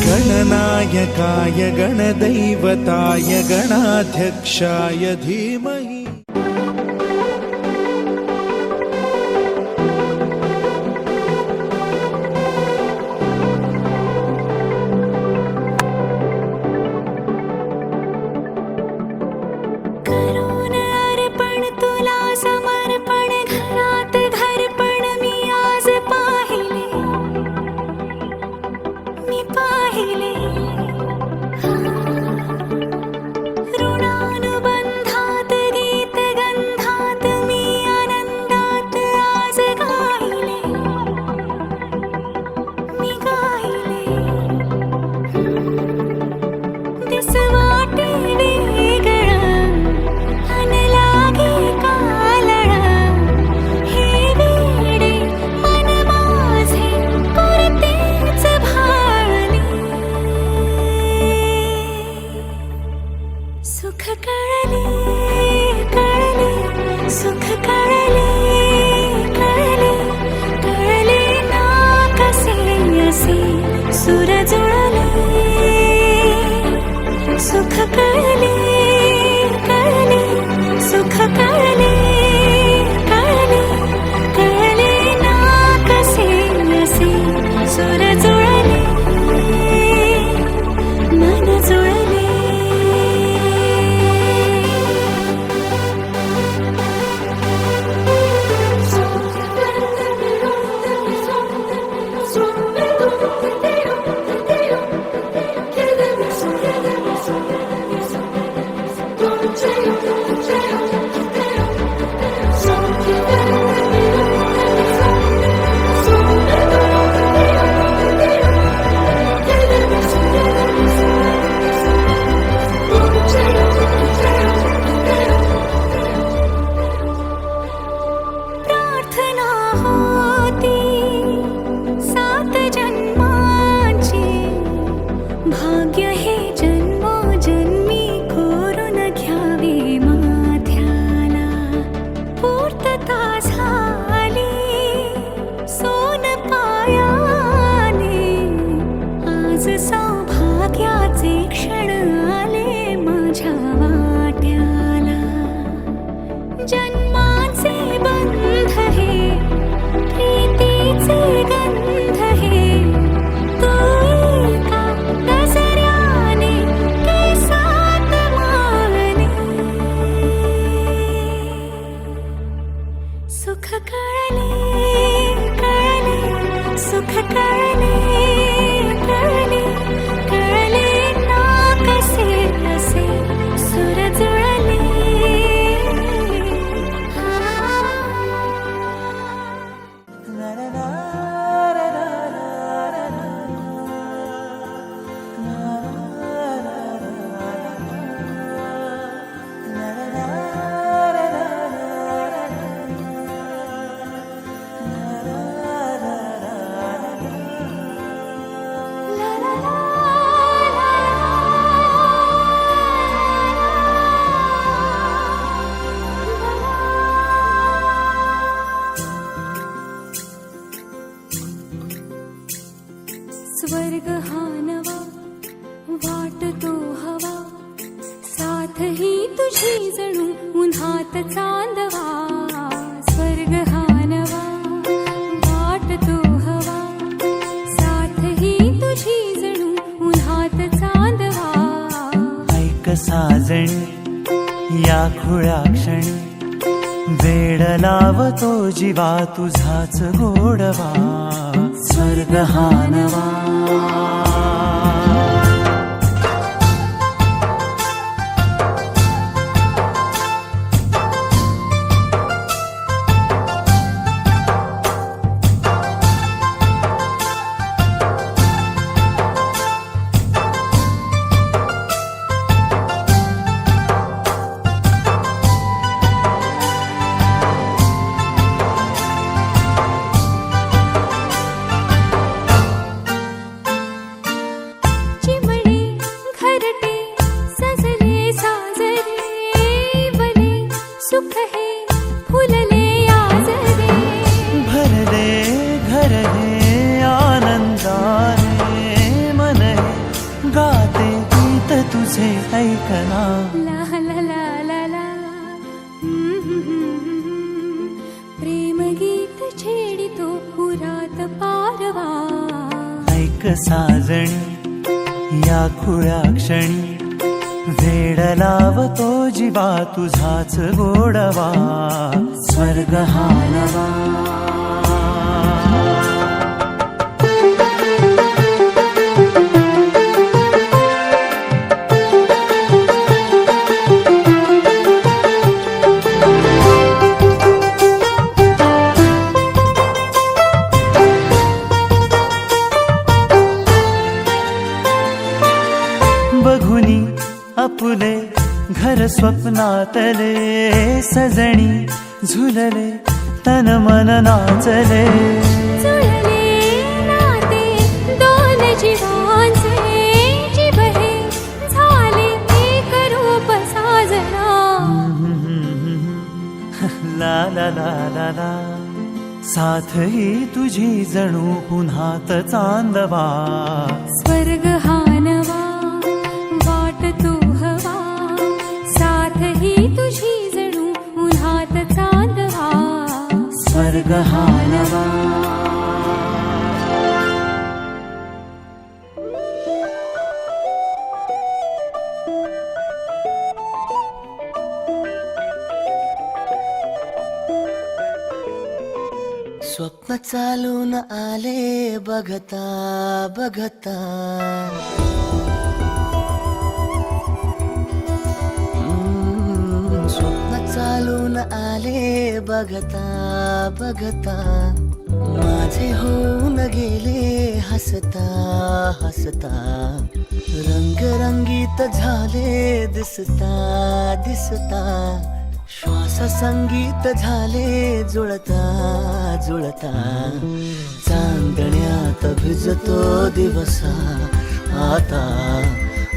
गणनायकाय गणदैवताय गणाध्यक्षाय धीमहि। स्वर्ग हा नवा वाटतो हवा, साथ ही तुझी जणू उन्हात चांदवा. स्वर्ग हा नवा वाटतो हवा, साथ ही तुझी जणू उन्हात चांदवा. ऐक साजणी या खुळ्या क्षणी, वेड लावतो जीवा तुझाच गोडवा. स्वर्ग हा नवा. साजणी या खुळ्या क्षणी वेड लावतो जीवा तुझाच गोडवा स्वर्ग हा नवा बघुनी आपुले घर स्वप्नातले सजणी झुलले तन मन नाचले जुळले नाते दोन जीवांचे जीव हे झाले एक रूप साजना ला ला ला ला ला साथ ही तुझी जणू पुन्हात चांदवा स्वर्ग हा नवा वाट तू हवा साथ ही तुझी जणू उन्हात चांदवा स्वर्ग हा नवा स्वप्न चालून आले बघता बघता स्वप्न चालून आले बघता बघता माझे होऊन गेले हसता हसता रंगरंगीत झाले दिसता दिसता श्वास संगीत झाले जुळता जुळता चांदण्यात भिजतो दिवसा आता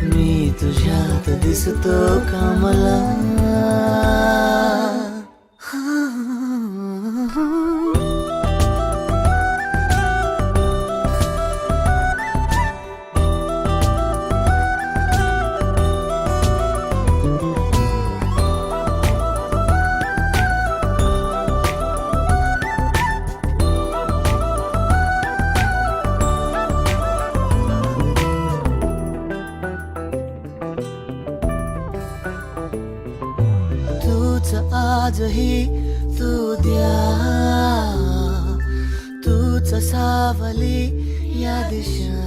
मी तुझ्यात दिसतो कामला आजही तू द्या तूच सावली या दिशा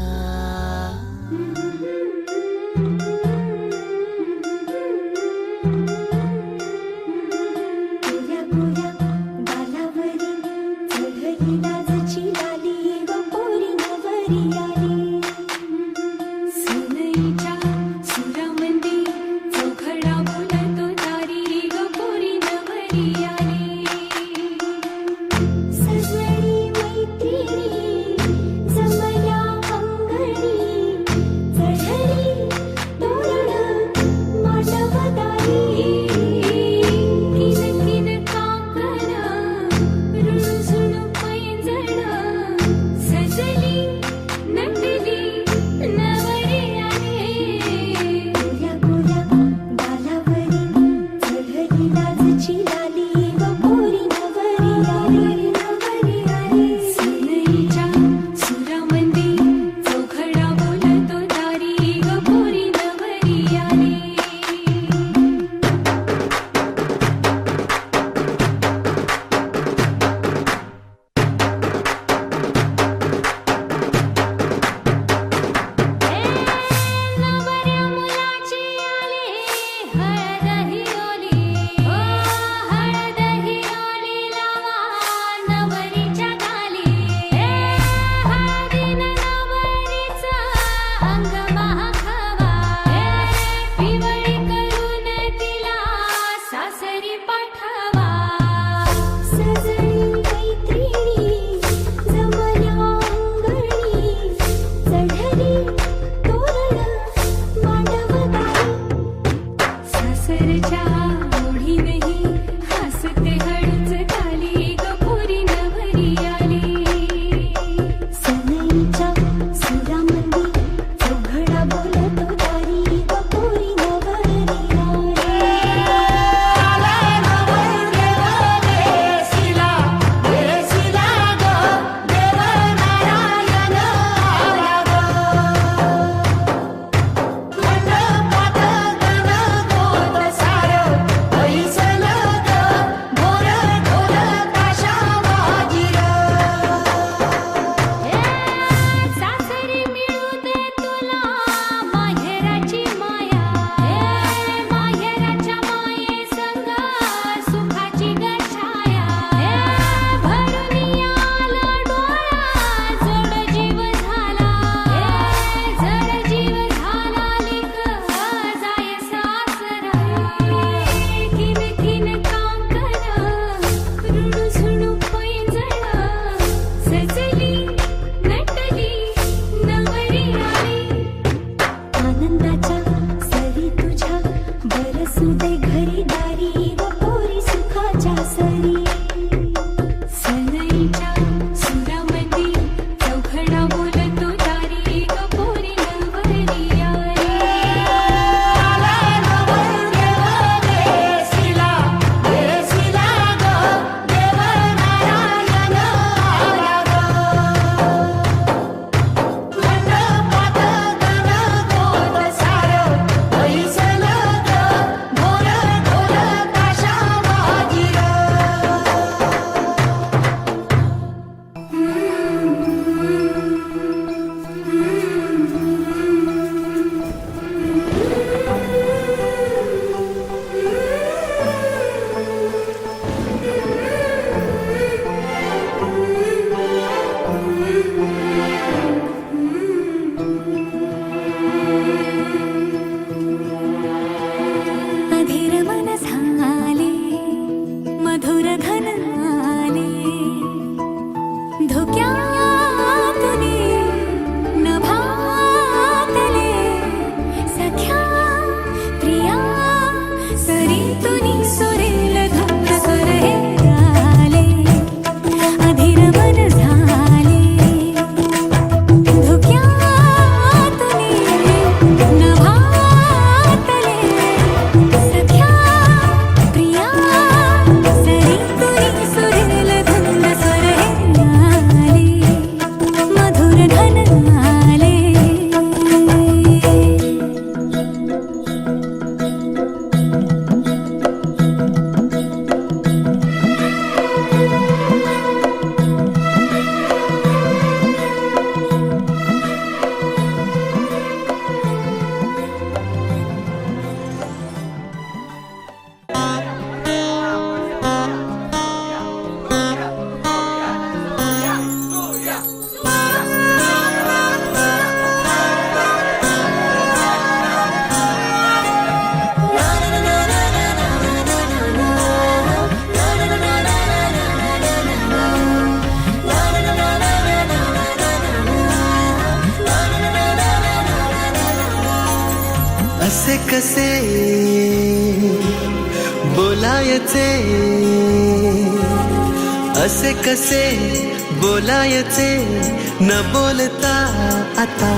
कसे बोलायचे, असे कसे बोलायचे न बोलता आता,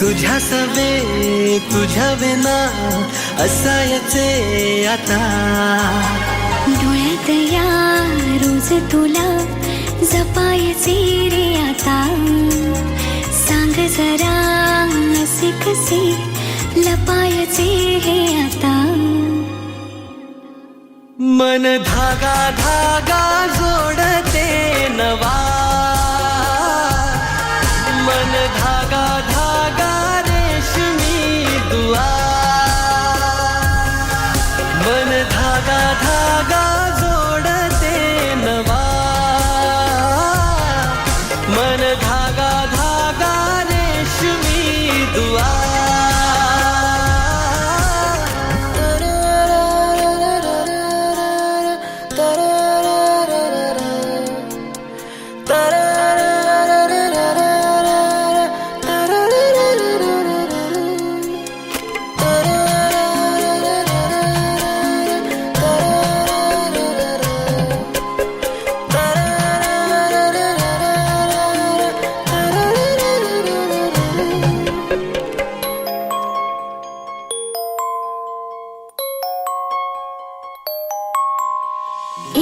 तुझ्या सवे तुझ्या विना असायचे आता. डोळ्यात या रोज तुला जपायचे रे आता, सांग जरा असे कसे लपायचे हे आता. मन धागा धागा जोडते नवा, मन धागा धागा रेशमी दुआ, मन धागा धागा जोडते नवा, मन धागा धागा रेशमी दुआ.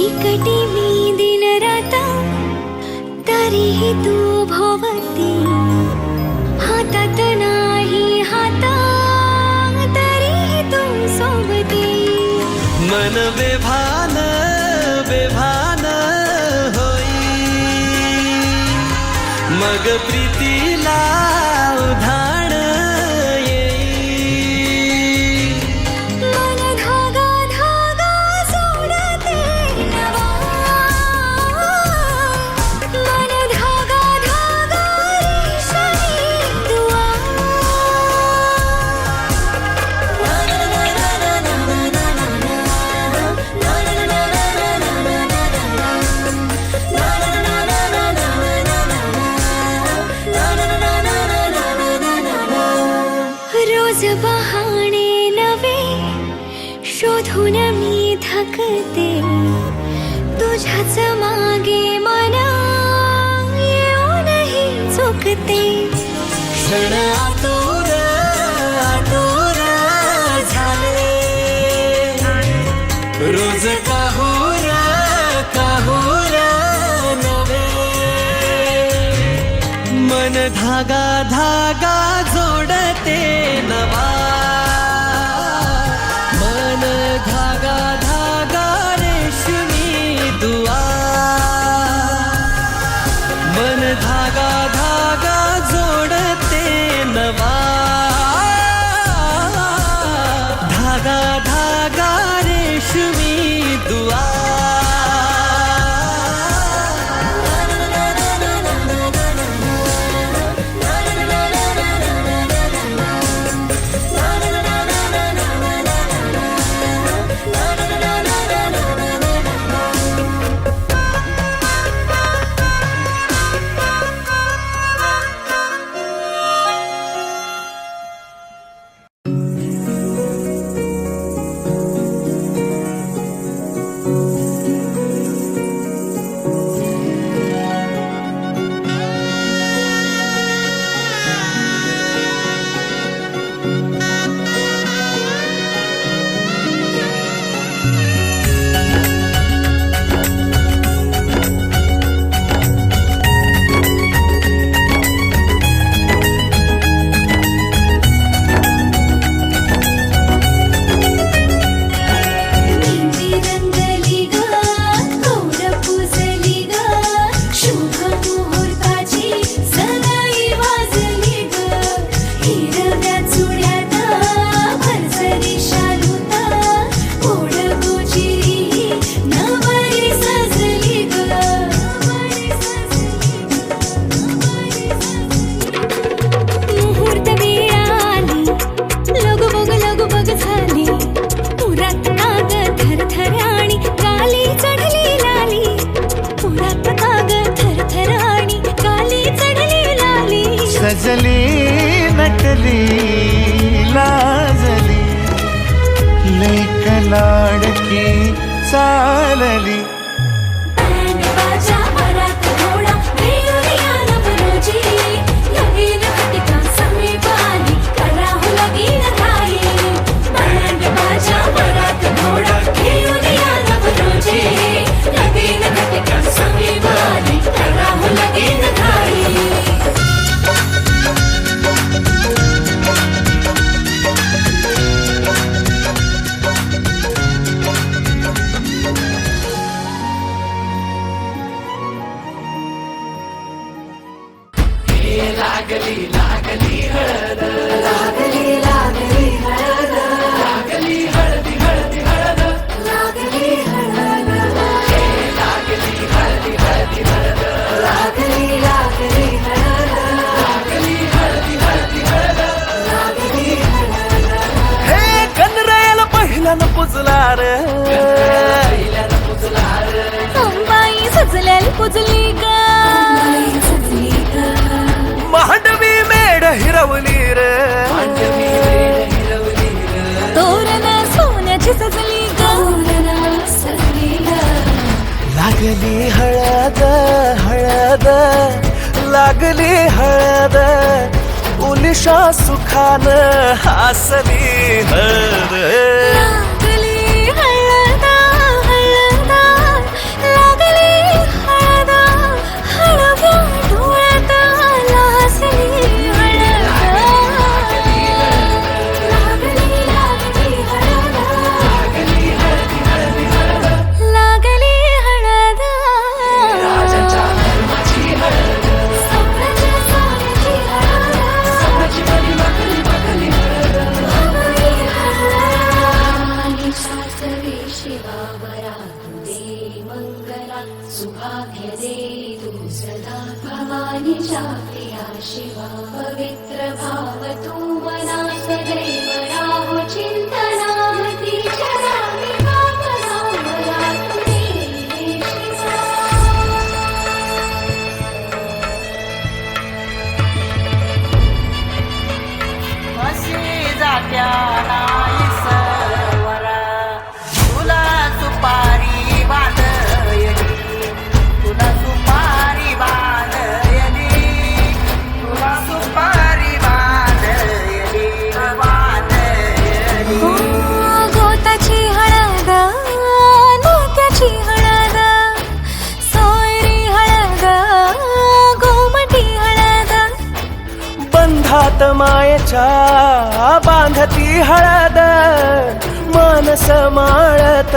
एकटी मी दिन राता तरीही तू भोवती, हातात नाही हाता तरीही तू सोबती. मन बेभान बेभान होई, मग प्रीतीला उधाण येई. मन धागा धागा जोडते नवा, मन धागा धागा रेशमी दुआ. रोज बहाणे नवे शोधून मी थकते, तुझ्याच मागे मन येऊनही चुकते. क्षण आतुर आतुर झाले, रोज काहूर काहूर नवे. मन धागा धागा जोडते नवा, मन धागा धागा रेशमी दुआ, मन धागा धागा जोडते नवा, धागा धागा रेशमी दुआ. चालली. बँड बाजा वरात घोडा रेवरिया नवरोजी लगीन घटिका समीपाली कराहू लगीन घाई. बँड बाजा वरात घोडा रेवरिया नवरोजी लगीन घटिका समीपाली कराहू लगीन घाई. हे कनरायाला पहिल्यानं पुजला रे. अंबाई सजल्याल पुजली का मांडवी मेढ हिरवली रे. तोरण सोन्याची सजली का लागली हळद हळद लागली हळद उलिशा सुखान हसली हळद. लागली हळद हळद लागली हळद हळव्या डोळ्यात लाजली हळद. लागली लागली हळद लागली हळद सावराच्या सावराची हळद शिवावरा दे मंगला सुभाग्य दे तू सदा भवानीच्या प्रिया शिवा पवित्र भाव तू मना सदैव राहो चिंतनामती चरामी भावना मला तुझे शिवा. अशी जात्या नाही सवरा तुला सुपारी बांधयली तुला सुपारी बांधयली तुला सुपारी बांधयली बांधयली. गोताची हळद मोत्याची हळद सोयरी हळद गोमटी हळद बंधात मायेच्या बांधती हळद मानस माळत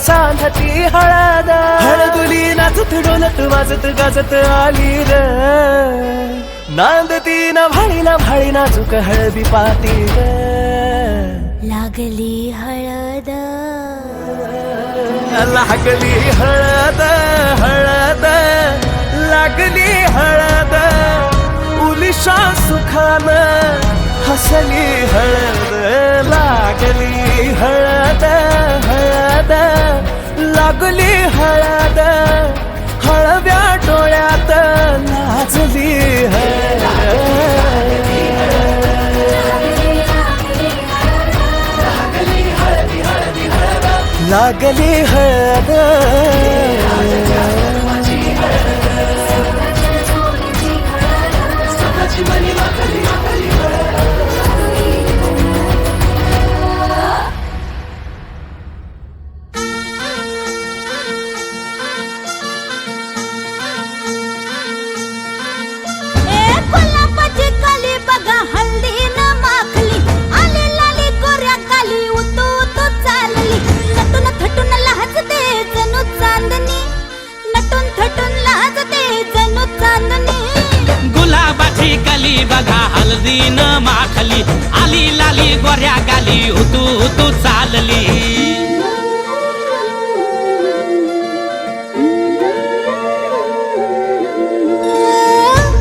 सांधती हळद. हळदुली नाचत डोलत वाजत गाजत आली र नांदती ना भाळी नाजूक हळदी पाती र. लागली हळद लागली हळद हळद लागली हळद उलिशा सुखान हसली हळद. लागली हळद हळद लागली हळद हळव्या डोळ्यात लाजली हळद. लागली हळद कोल्हापूरची कली बघा हल्दी न माखली आली लाली गोऱ्या काली उतू उतू चालली नटून थटून लाजते जणू चांदणी नटून थटून लाजते जणू चांदणी. गुलाबाची कली बघा हल्दी न माखली आली लाली गोऱ्या गाली उतू उतू चालली.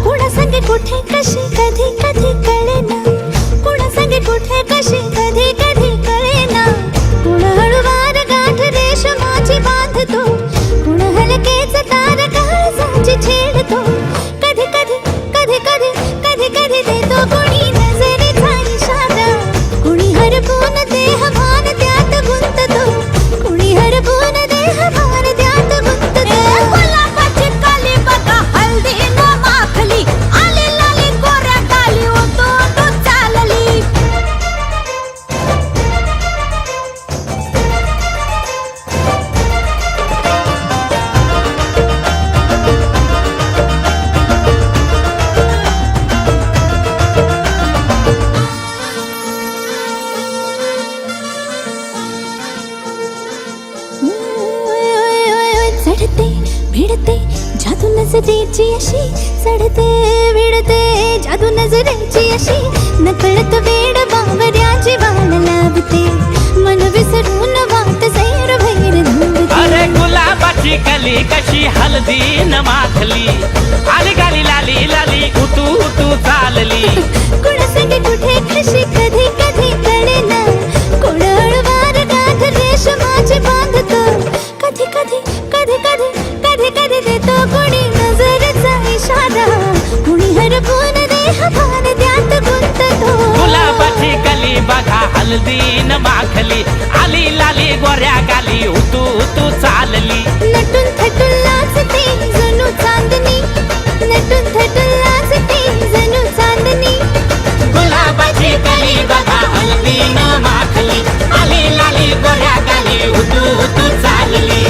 कुणासंगे कुठे कशी कधी कधी कळेना कुणासंगे कुठे कशी कधी कधी कळेना. कुण हळूवार गाठ रेशमाची बांधतो कुण हलकेच तार काळजाची छेडतो. कधी कधी कधी कधी कधी कधी देतो कुणी नजरेचा इशारा कुणी हरपून देह भान त्यात गुंततो कुणी हरपून मस्तीची अशी चढते विडते जादू नजरेची अशी नकळत वेड बावऱ्याची वाण लावते मन विसरून वाट सैर भैर धावते अरे गुलाबाची कली कशी हळदीन माखली आली गाली लाली लाली उतू उतू चालली कुणासंगे कुठे कशी कधी कधी कळेना कोण अळवार गाठ रेशमाची बांधतो कधी कधी कधी कधी कधी कधी देतो कोणी नजरेचा इशारा कुणी हरपून देह भान त्यात गुंततो गुलाबाची कली बघा हळदीन माखली आली लाली गोऱ्या गाली उतू उतू चालली नटून थटून लाजते जणू चांदणी नटून थटून लाजते जणू चांदणी गुलाबाची कली बघा हळदीन माखली आली लाली गोऱ्या गाली उतू उतू चालली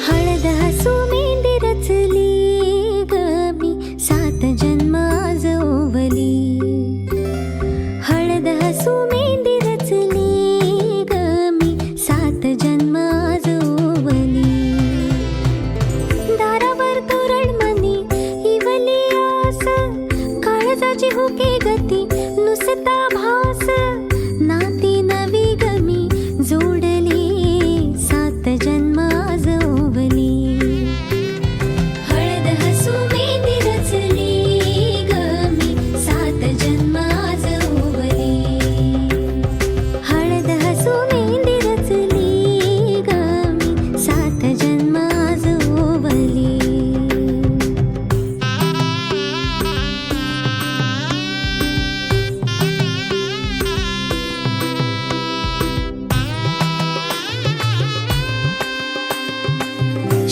हळद हसू मेंढी रचली ग मी 7 जन्म आज ओवली हळद हसू मेंढी रचली ग मी 7 जन्म आज ओवली दारावर तोरणमणी इवली आस काळजाची हुके गती नुसता भास नाती नवी गमी जोडली 7 जन्म आज ओवली हळद हसू मेंढी रचली ग मी 7 जन्म आज ओवली हळद हसू मेंढी रचली ग मी 7 जन्म आज ओवली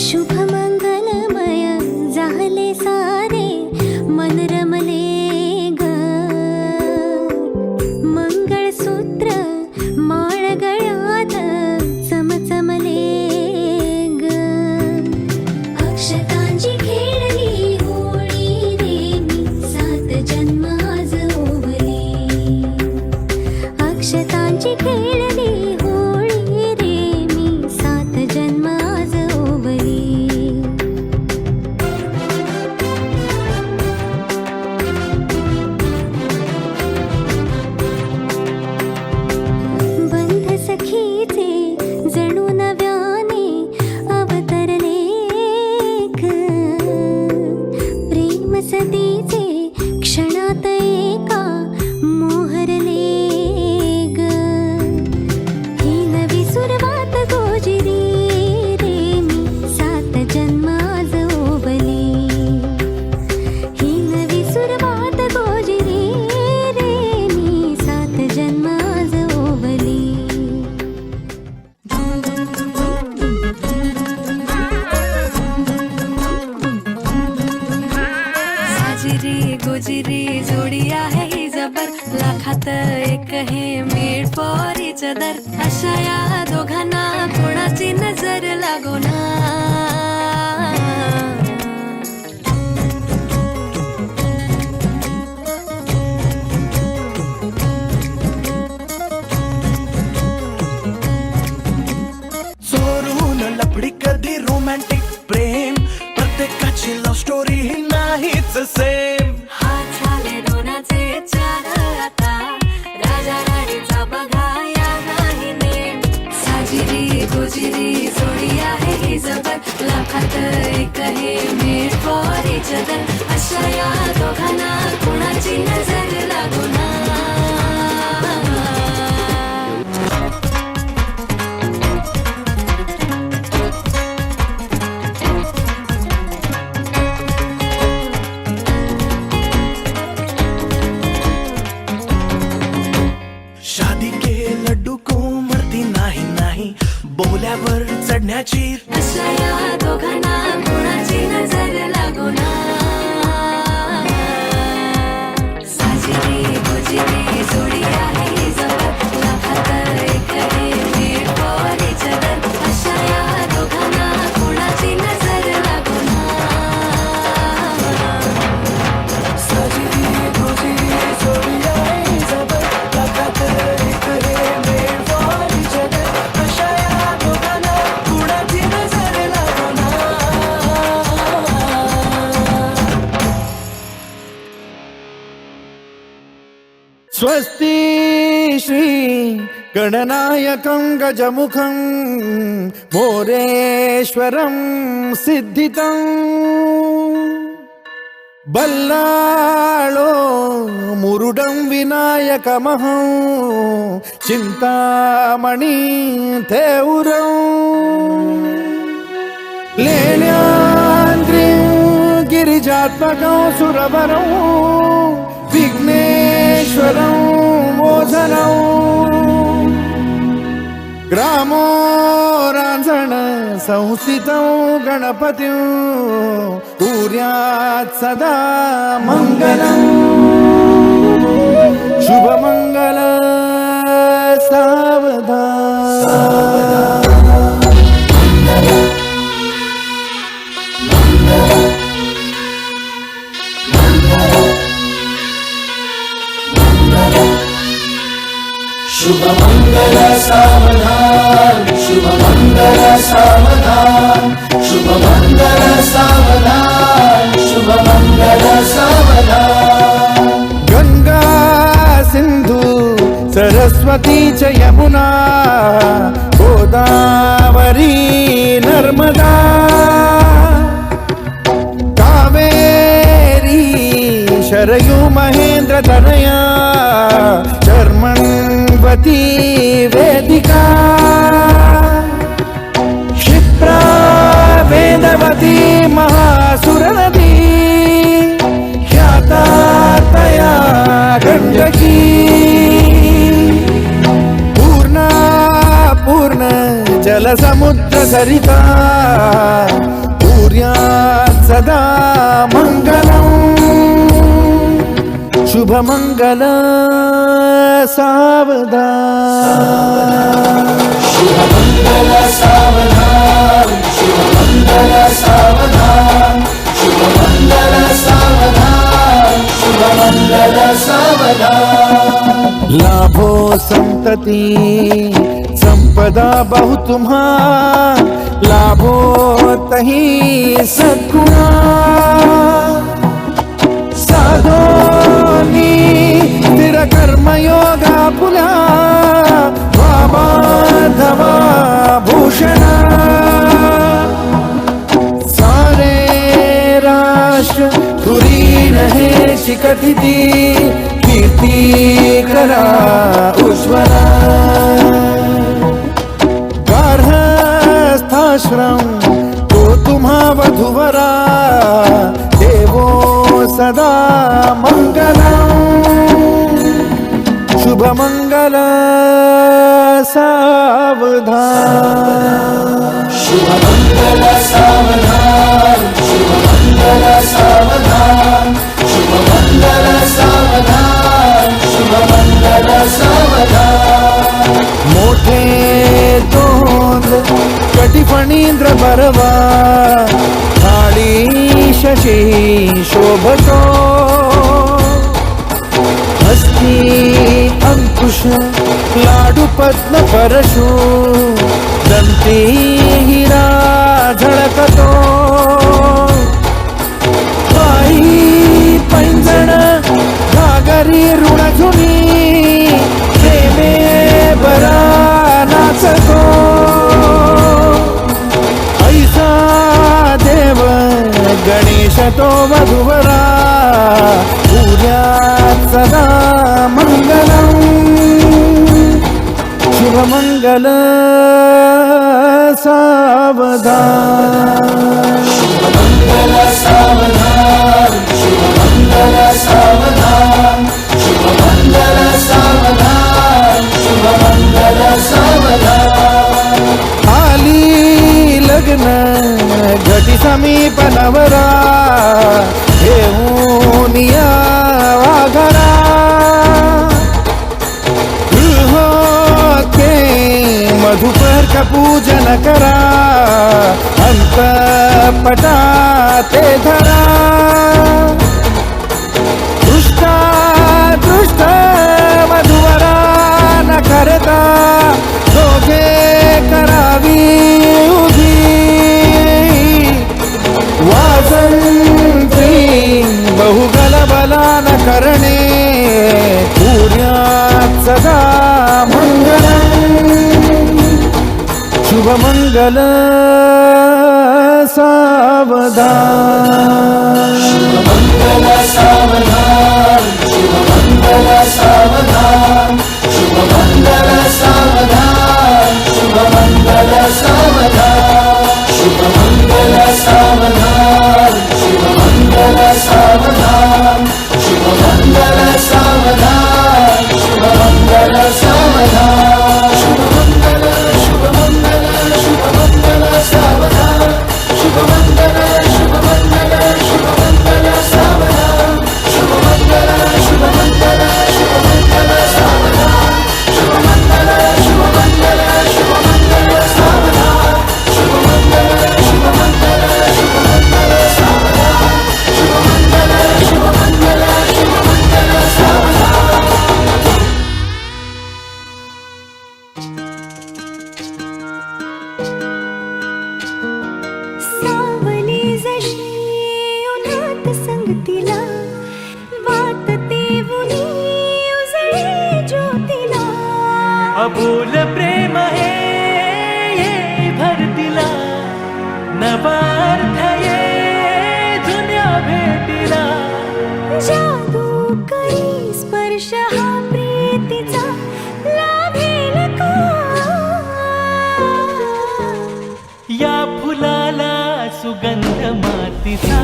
शुभ मंगलमय झाले सारे मन रमले ग मंगळसूत्र माळ गळ्यात चमचमले ग अक्षतांची खेळली होळी रे मी 7 जन्म आज ओवली अक्षतांची खेळली होळी रे मी 7 जन्म आज ओवली बंध सखीचे जणू नव्याने अवतरले ग प्रेम सदीचे क्षणात एका मोहरले ग ही नवी सुरवात गोजिरी रे मी 7 जन्म आज ओवली ही नवी सुरवात गोजिरी रे मी 7 जन्म आज ओवली साजिरी गोजिरी जोडी आहे ही जबर लाखात एक हे मेड फॉर इच अदर अशा या दोघांना कोणाची नजर लागो ना चोरून लपडी कधी रोमॅन्टिक प्रेम प्रत्येकाची लव्ह स्टोरी ही नाहीच सेम हात झाले दोनाचे 4 आता राजा राणीचा बघा या नाही नेम साजिरी गोजिरी जोडी आहे ही जबर लाखात एक हे मेड फॉर इच अदर अशा या दोघांना कोणाची नजर लागो ना शादी के लड्डू को मरती नाही नाही बोल्यावर चढण्याची अशा या दोघांना कोणाची नजर लागो ना स्वस्ति श्री गणनायकं गजमुखं मोरेश्वरं सिद्धितं बल्लाळो मुरुडं विनायकमहं चिंतामणि थेउरं लेण्याद्रिं गिरिजात्मकं सुरवरं विघ्नेश्वरं मोझनं ग्रामो रांझण संस्थितं गणपतिं कुर्यात् सदा मङ्गलम् शुभमङ्गल सावधान शुभमंगल सावधान शुभमंगल सावधान शुभमंगल सावधान शुभमंगल सावधान गंगा सिंधु सरस्वती च यमुना गोदावरी नर्मदा कावेरी शरयू महेंद्र तनया चर्मण्वती वेदिका क्षिप्रा वेदवती महासुरनदी ख्याता तया गण्डकी पूर्णा पूर्ण जलसमुद्र सरिता कुर्यात् सदा मङ्गलम् शुभमङ्गल सावधान शुभमंगल सावधान शुभमंगल सावधान शुभमंगल सावधान शुभमंगल सावधान लाभो संतति संपदा बहु तुम्हा लाभो तही सद्गुणा साधोनी स्थिर कर्मयोगा पुला वामाधवा भूषणा सारे राष्ट्र धुरीन हे शिकथिती कीर्ती करा उज्ज्वला गार्हस्थाश्रम तो तुम्हा वधुवरा देवो सदा मंगलम् शुभमंगल सावधान शुभमंगल सावधान शुभमंगल सावधान शुभमंगल सावधान शुभमंगल सावधान मोठे तोंड कटिफणींद्र बरवा थाळी शशी शोभतो हस्ती अंकुश लाडू पद्म परशु दंती हिरा झळकतो पायी पैंजण घागरी ऋणझुनी प्रेमे बरा नाचतो ऐसा देव गणेश तो वधुवरा पूर्यात् सदा मङ्गलम् शुभमङ्गल सावधान शुभमंगल सावधान शुभमंगल सावधान शुभमंगल सावधान शुभमंगल सावधान आली लग्न घटी समीप नवरा घेऊन या वाघरा गृहोके मधुपर्क पूजन करा अंतपटा ते धरा दृष्टा दृष्ट मधुवरा न करता दोघे करावी उभी वाजंत्री बहुगल बला न करणे पूर्या सदा मंगलम शुभमंगल सावधान शुभमंगल सावधान शुभमंगल सावधान शुभमंगल सावधान शुभमंगल सावधान शुभमंगल सावधान शुभमंगल सावधान शुभमंगल सावधान शुभमंगल सावधान शुभमंगल शुभमंगल शुभमंगल सावधान शुभमंगल शुभमंगल शुभमंगल सावधान शुभमंगल शुभमंगल शुभमंगल सावधान शुभमंगल शुभमंगल शुभमंगल सावधान शुभमंगल शुभमंगल शुभमंगल सावधान शुभमंगल शुभमंगल शुभमंगल सावधान. सावली जशी उन्हात संगतीला वाटते उनी उजळे ज्योतीला अबोल प्रेम हे ये भरतीला नवा अर्थ ये जुन्या भेटीला जादू करी स्पर्श हा प्रीतीचा लाभेल का या फुलाला सुगंध मातीचा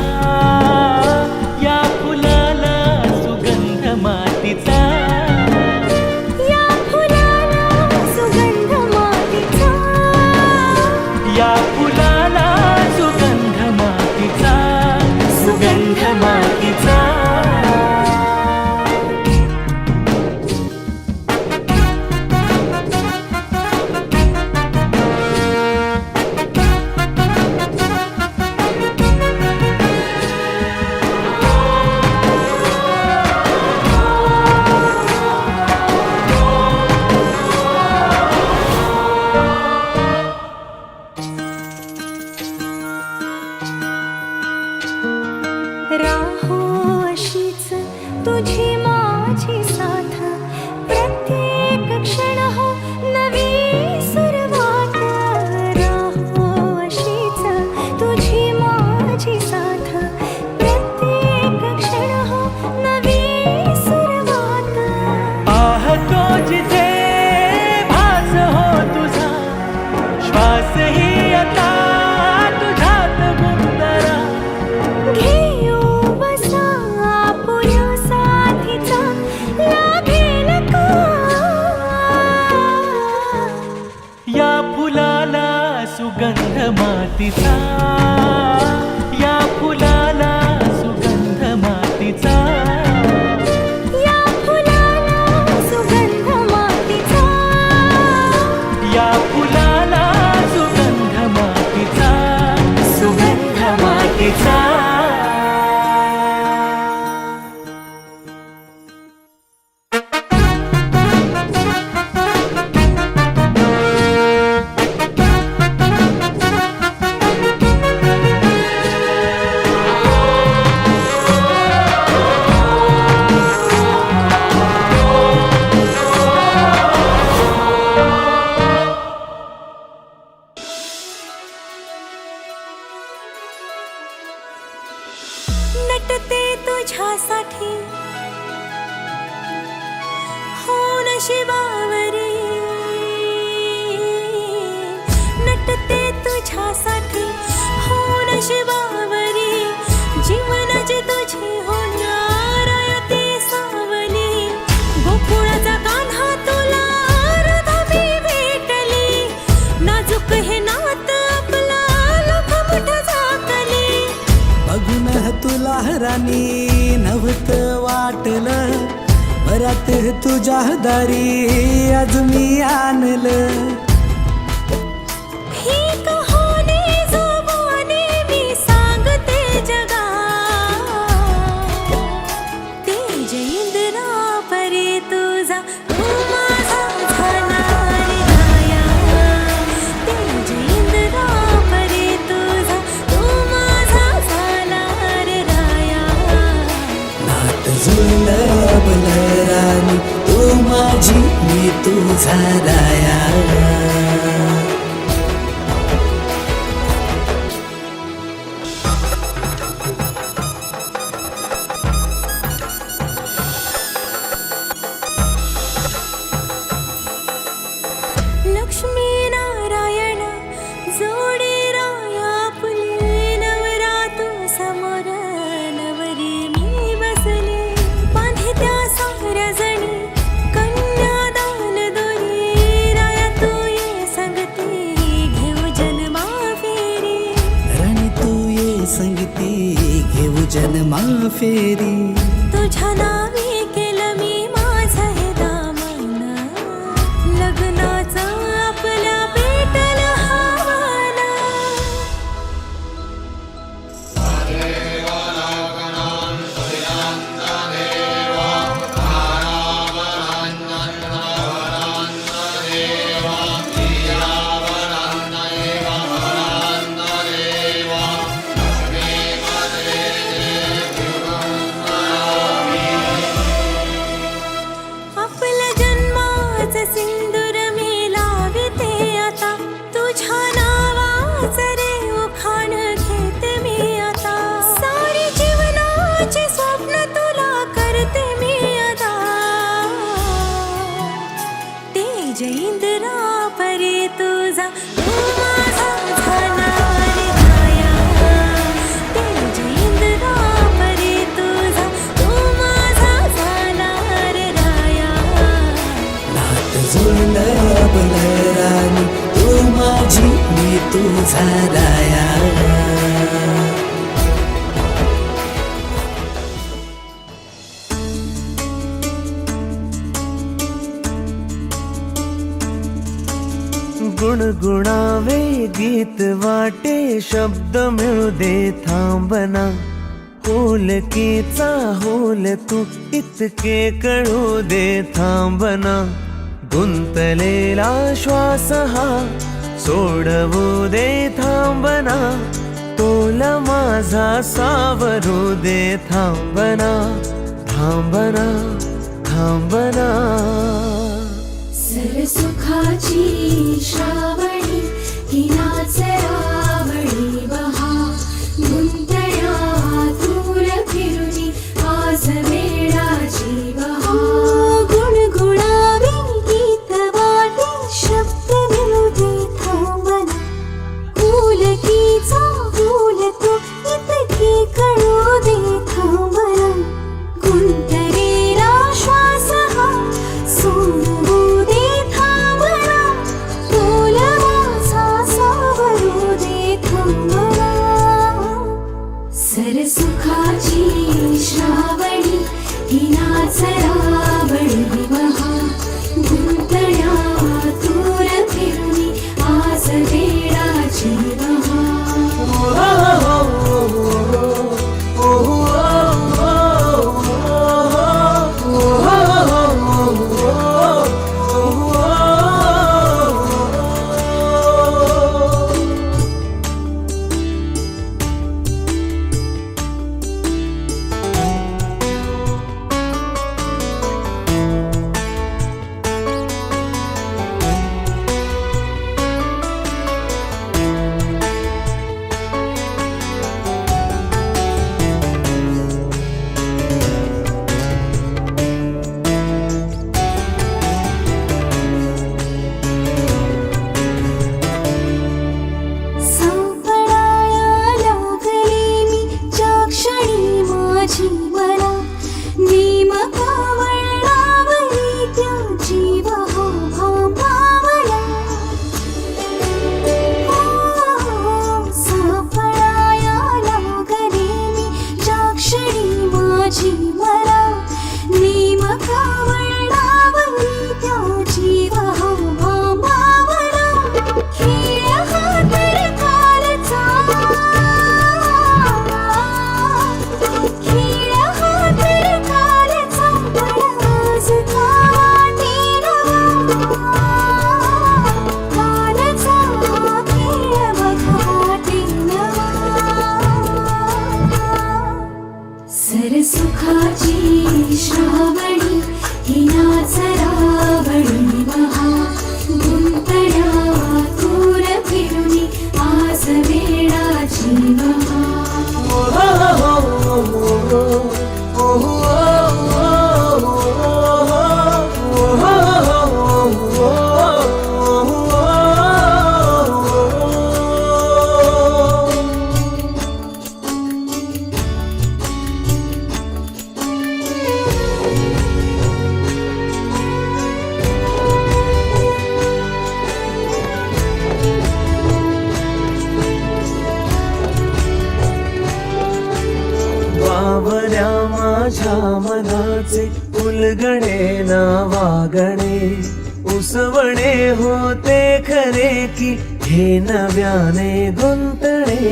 या फुलाला सुगंध मातीचा या फुलाला सुगंध मातीचा या फुलाला सुगंध मातीचा सुगंध मातीचा राहो अशीच तुझी माझी साथ प्रत्येक क्षण हो नवी सुरुवात राहो अशीच तुझी माझी साथ प्रत्येक क्षण हो नवी सुरुवात पाहतो जिथे भास हो तुझा श्वास ही आता तुझ्यात गुंतरा घेऊ बसा आपुल्या साथीचा लाभेल का या फुलाला सुगंध मातीचा या फुलाला सुगंध मातीचा या फुलाला सुगंध मातीचा या फुलाला सुगंध मातीचा सुगंध मातीचा नटते तुझ्यासाठी हो नशिबावरी नटते तुझ्यासाठी हो नशिबावरी जीवनाची तुझी होणार ती सावली गोकुळाचा कान्हा तुला राधाबी भेटली नाजूक हे नात आपला लख मुठ झाकली बघून तुला राणी नव्हत वाटलं बरात तुझ्या दारी आज मी आणलं ही कहाणी जुबानी मी सांगते जगा तेज इंद्रा परी तुझा तू माझा झाला रे राया तेज इंद्रा परी तुझा तू माझा झाला रे राया नात जुळलं राणी तू माझी तुझा राया. लक्ष्मी नारायण जोडी राया फुले नवरा तू समोर नवरी मी बसले बांधे त्या साऱ्या जणी कन्यादान दोरी राया तू ये संगती घेऊ जन्मा फेरी. राणी तू ये संगती घेऊ जन्मा फेरी. तुझ्या नावी केलं मी माझं हे दामन लग्नाचं आपल्या पेटलं हवन. आपल्या जन्माचं सिंदूर मी लावते आता तुझ्या नावाचं रे उखाण घेते मी आता. सारी जीवनाची स्वप्न तुला करते मी आता. तेज इंद्रा परी तुझा तू माझा झाला रे राया. तेज इंद्रा परी तुझा तू माझा झाला रे राया. नात जुळलं आपलं राणी तू माझी मी तुझा राया. गुणगुणावे गीत वाटे शब्द मिळू दे थांबना. होलकीचा होल तू इतके कळू दे थांबना. गुंतलेला श्वास हा सोडवू दे थांबना. तोल माझा सावरू दे थांबना. थांबना थांबना. सरसुखाची श्रावणी ही नाच रावणी बहा गुंतण्या दूर फिरुनी आज वेळाची बहा. गुणगुणावे गीत वाटे शब्द मिळू दे थांबना. फुलकीचा फूल तू इतके कळू दे थांबना. गुंतलेला श्वास हा सोडवू दे थांबना. तोल माझा सावरू दे थांबना. सरसुखाची श्रावणी ही नाच रावणी बहा गुंतण्या दूर फिरुनी आज वेळाची बहा. सुखाची श्रावणी ही नाच रावणी माझ्या मनाचे उलगडे ना वागणे उसवणे होते खरे की हे नव्याने गुंतणे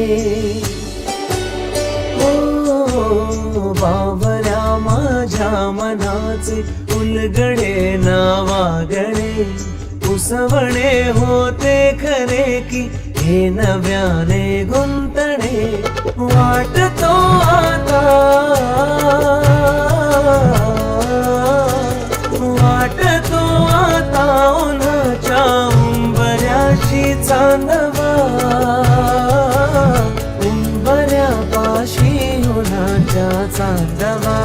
ओ बावऱ्या माझ्या मनाचे उलगडे ना वागणे उसवणे होते खरे की हे नव्याने गुंतणे वाटतो आता उन्हाच्या उंबऱ्याशी चांदवा उंबऱ्यापाशी उन्हाच्या चांदवा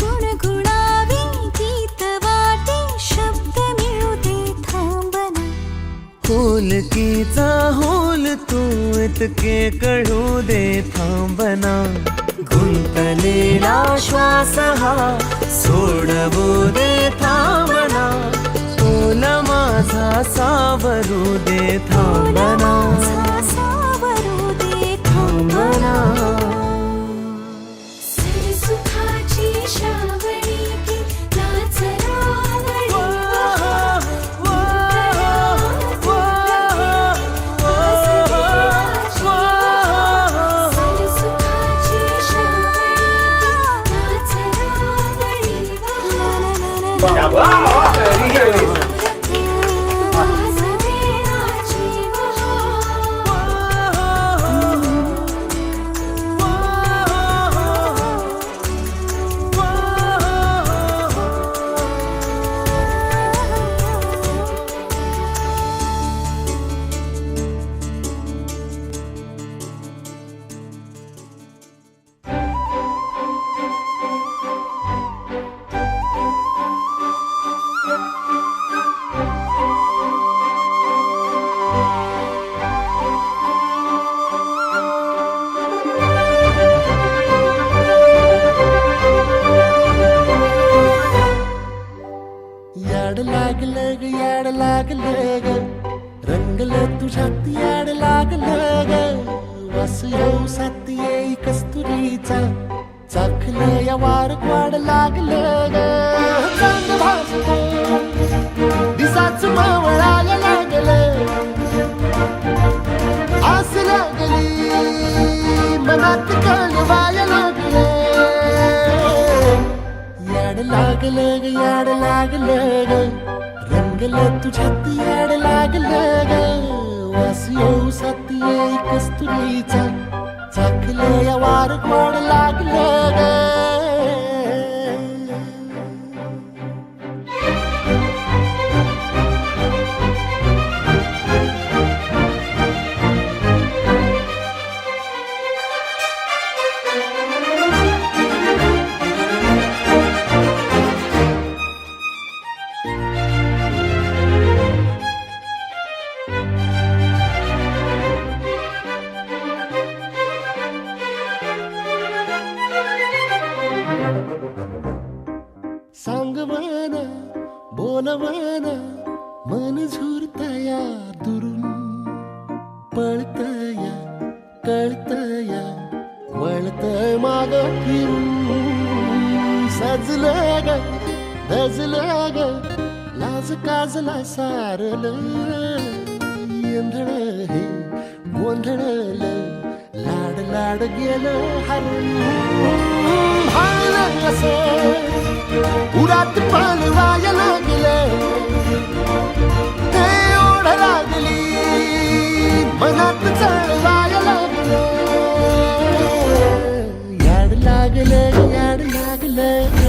गुणगुणावी गीत वाटे शब्द मिळू दे थांबना होलकीचा होल तू इतके कळू दे थांबना गुंतलेला श्वास हा सोडवू दे थांबना तोल माझा सावरू दे थांबना सावरू दे थांबना सुखाची श्रावणी ती नाच रावणी याड लागलं ग याड लागलं ग रंगलं तुझ्यात याड लागलं ग वास येऊ साथ येई कस्तुरीचा चाखलं या वार वाड लागलं ग चांग भासलं दिसाच मावळायला लागलं आस लागली मनात कळवायला लागलं याड लागलं ग याड लागलं ग रंगलं तुझ्यात याड लागलं ग वास येऊ साथ येई कस्तुरीचा चाखलं या वार गोड लागलं ग सांगवाना बोलवाना मन झुरतया दुरून पळतया कळतया वळतय माग फिरून सजलं ग धजलं ग लाज काजला सारलं येंधळ हे गोंधळलं लाड लाड गेलं हरून भाळलं असं उरात पालवाया लागलं ते ओढ लागली मनात चळवाया लागलं याड लागलं याड लागलं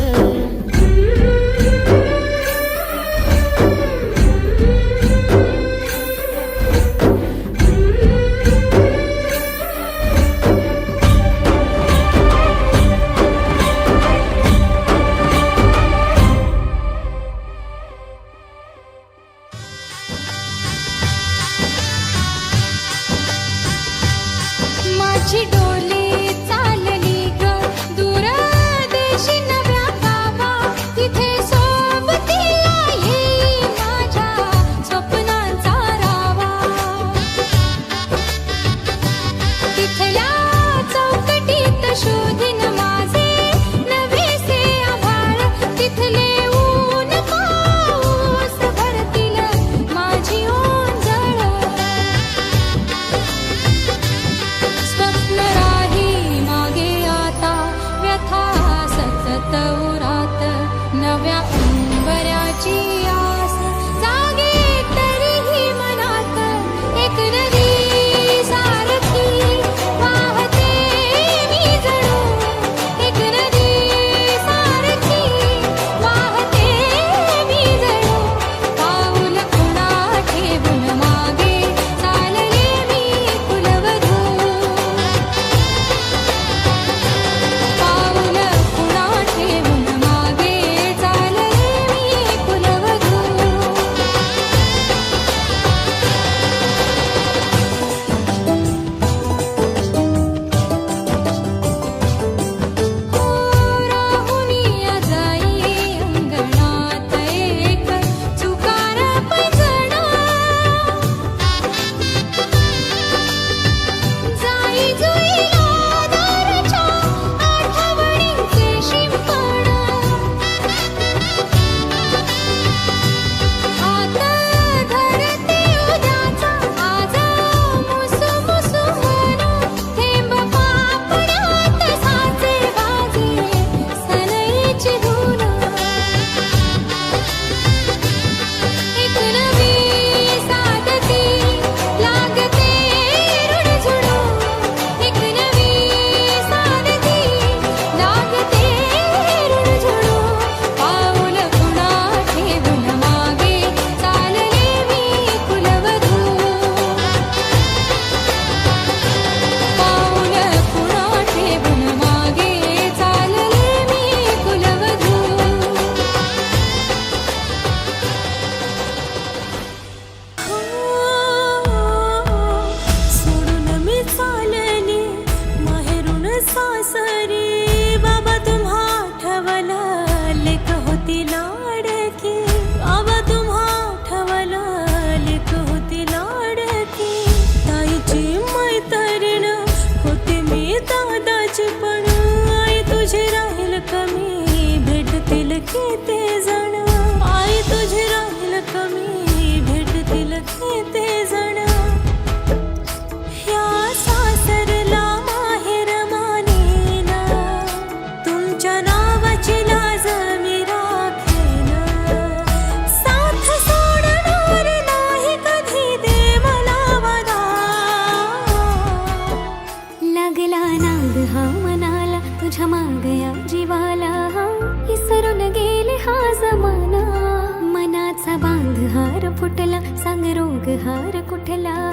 माझी डोली चालली ग दूर देशी नव्या गावा तिथे सोबतीला येई माझ्या स्वप्नांचा रावा तिथल्या चौकटी गाठला